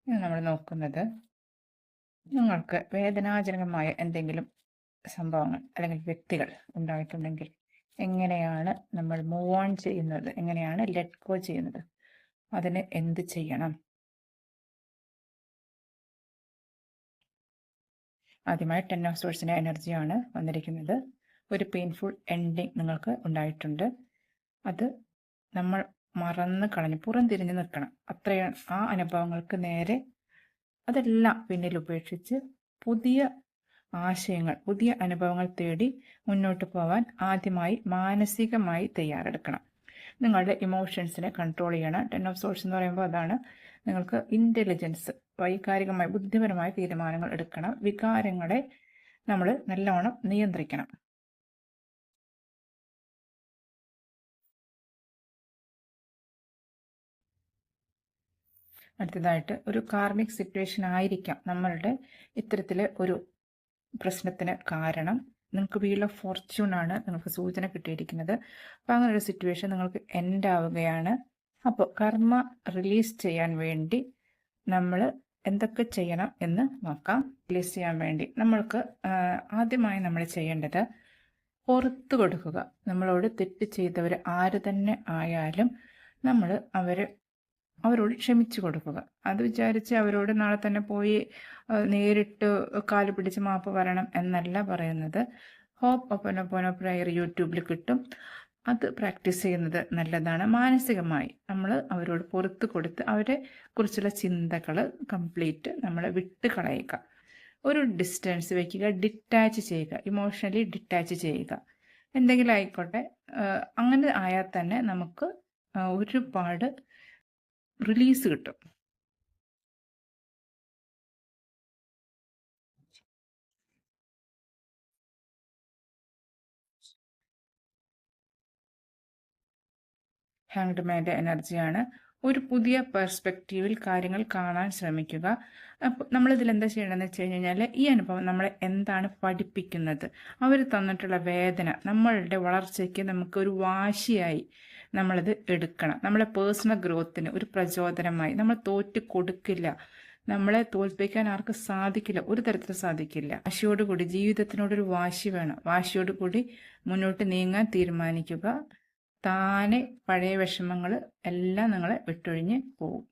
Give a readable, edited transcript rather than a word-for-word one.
ഇന്ന് നമ്മൾ നോക്കുന്നത് നിങ്ങൾക്ക് വേദനാജനകമായ എന്തെങ്കിലും സംഭവങ്ങൾ അല്ലെങ്കിൽ വ്യക്തികൾ ഉണ്ടായിട്ടുണ്ടെങ്കിൽ എങ്ങനെയാണ് നമ്മൾ മൂവ് ഓൺ ചെയ്യുന്നത്, എങ്ങനെയാണ് ലെറ്റ് ഗോ ചെയ്യുന്നത്, അതിന് എന്ത് ചെയ്യണം. ആദ്യമായി 10 ഓഫ് സോഴ്സിൻ്റെ എനർജിയാണ് വന്നിരിക്കുന്നത്. ഒരു പെയിൻഫുൾ എൻഡിങ് നിങ്ങൾക്ക് ഉണ്ടായിട്ടുണ്ട്. അത് നമ്മൾ മറന്ന് കളഞ്ഞ് പുറംതിരിഞ്ഞ് നിൽക്കണം. അത്രയാണ് ആ അനുഭവങ്ങൾക്ക് നേരെ അതെല്ലാം പിന്നിൽ ഉപേക്ഷിച്ച് പുതിയ ആശയങ്ങൾ, പുതിയ അനുഭവങ്ങൾ തേടി മുന്നോട്ട് പോകാൻ ആദ്യമായി മാനസികമായി തയ്യാറെടുക്കണം. നിങ്ങളുടെ ഇമോഷൻസിനെ കൺട്രോൾ ചെയ്യണം. 10 ഓഫ് സോഴ്സ് എന്ന് പറയുമ്പോൾ അതാണ്, നിങ്ങൾക്ക് ഇൻ്റലിജൻസ്, വൈകാരികമായ ബുദ്ധിപരമായ തീരുമാനങ്ങൾ എടുക്കണം. വികാരങ്ങളെ നമ്മൾ നല്ലോണം നിയന്ത്രിക്കണം. അടുത്തതായിട്ട് ഒരു കാർമിക് സിറ്റുവേഷൻ ആയിരിക്കാം നമ്മളുടെ ഇത്തരത്തിലെ ഒരു പ്രശ്നത്തിന് കാരണം. നിങ്ങൾക്ക് വീൽ ഓഫ് ഫോർച്യൂൺ ആണ് നിങ്ങൾക്ക് സൂചന കിട്ടിയിരിക്കുന്നത്. അപ്പോൾ അങ്ങനെ ഒരു സിറ്റുവേഷൻ നിങ്ങൾക്ക് എൻഡ് ആവുകയാണ്. അപ്പോൾ കർമ്മ റിലീസ് ചെയ്യാൻ വേണ്ടി നമ്മൾ എന്തൊക്കെ ചെയ്യണം എന്ന് നോക്കാം. റിലീസ് ചെയ്യാൻ വേണ്ടി നമ്മൾക്ക് ആദ്യമായി നമ്മൾ ചെയ്യേണ്ടത് പുറത്തു കൊടുക്കുക. നമ്മളോട് തെറ്റ് ചെയ്തവർ ആര് തന്നെ ആയാലും നമ്മൾ അവരോട് ക്ഷമിച്ചു കൊടുക്കുക. അത് വിചാരിച്ച് അവരോട് നാളെ തന്നെ പോയി നേരിട്ട് കാല് പിടിച്ച് മാപ്പ് പറയണം എന്നല്ല പറയുന്നത്. ഹോപ്പോനോപോനോ പ്രയർ യൂട്യൂബിൽ കിട്ടും. അത് പ്രാക്ടീസ് ചെയ്യുന്നത് നല്ലതാണ്. മാനസികമായി നമ്മൾ അവരോട് പുറത്ത് കൊടുത്ത് അവരെ കുറിച്ചുള്ള ചിന്തകൾ കംപ്ലീറ്റ് നമ്മൾ വിട്ട് കളയുക. ഒരു ഡിസ്റ്റൻസ് വയ്ക്കുക, ഡിറ്റാച്ച് ചെയ്യുക, ഇമോഷണലി ഡിറ്റാച്ച് ചെയ്യുക. എന്തെങ്കിലും ആയിക്കോട്ടെ, അങ്ങനെ ആയാൽ തന്നെ നമുക്ക് ഒരുപാട് റിലീസ് കിട്ടും. ഹാങ്ഡ് മാൻ്റെ എനർജിയാണ്. ഒരു പുതിയ പെർസ്പെക്റ്റീവിൽ കാര്യങ്ങൾ കാണാൻ ശ്രമിക്കുക. അപ്പോൾ നമ്മളിതിൽ എന്താ ചെയ്യണമെന്ന് വെച്ച് കഴിഞ്ഞാൽ, ഈ അനുഭവം നമ്മളെ എന്താണ് പഠിപ്പിക്കുന്നത്, അവർ തന്നിട്ടുള്ള വേദന നമ്മളുടെ വളർച്ചയ്ക്ക് നമുക്കൊരു വാശിയായി നമ്മളത് എടുക്കണം. നമ്മളെ പേഴ്സണൽ ഗ്രോത്തിന് ഒരു പ്രചോദനമായി. നമ്മൾ തോറ്റ് കൊടുക്കില്ല. നമ്മളെ തോൽപ്പിക്കാൻ ആർക്കും സാധിക്കില്ല, ഒരു തരത്തിലും സാധിക്കില്ല. വാശിയോടുകൂടി, ജീവിതത്തിനോടൊരു വാശി വേണം. വാശിയോടുകൂടി മുന്നോട്ട് നീങ്ങാൻ തീരുമാനിക്കുക. താനെ പഴയ വിഷമങ്ങൾ എല്ലാം നിങ്ങളെ വിട്ടൊഴിഞ്ഞ് പോകും.